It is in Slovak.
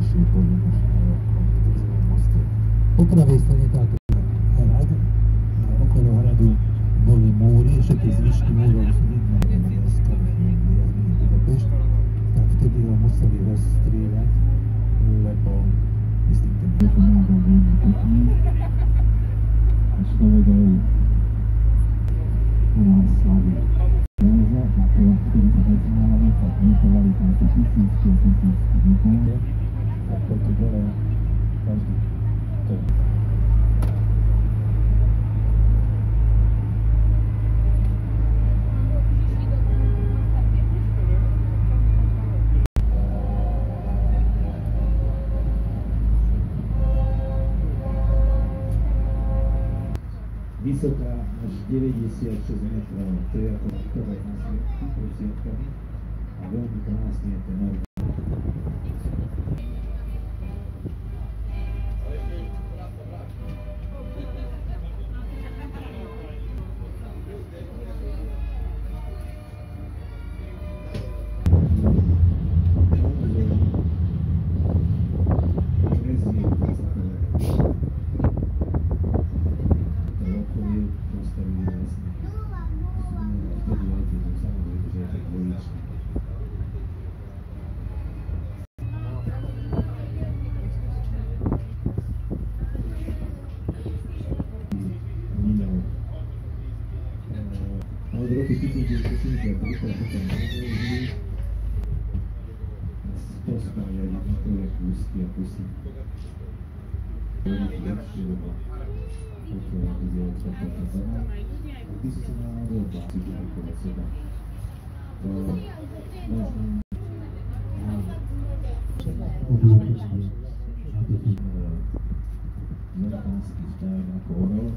najbližšie poľnohospodárstvo na moste. Po pravej strane táto hrad, okolo hradu boli múry, všetky zvyšky múrov sú vidno na Maďarskom výjazdu Budapešť, tak vtedy ho museli rozstrieľať, lebo myslím, ten je pomáhal veľmi pekne a človek aj u nás slaví. Verze, a to, ktorý sa preznávali, tak vykovali tam sa tisícky vykovali. A proti dole každý to je. Vysoká až 96 metrov, to je ako výkové následky presiedkami a veľmi krásne je ten orgán. Od roku 1973 potom navozili postavia jednotlivé kúsky a kusy. Veľmi lepšie, lebo pokiaľ bude odstavená zema, a ty si sa náhodou básiť okolo seba. To možno amerikánsky stár ako orel,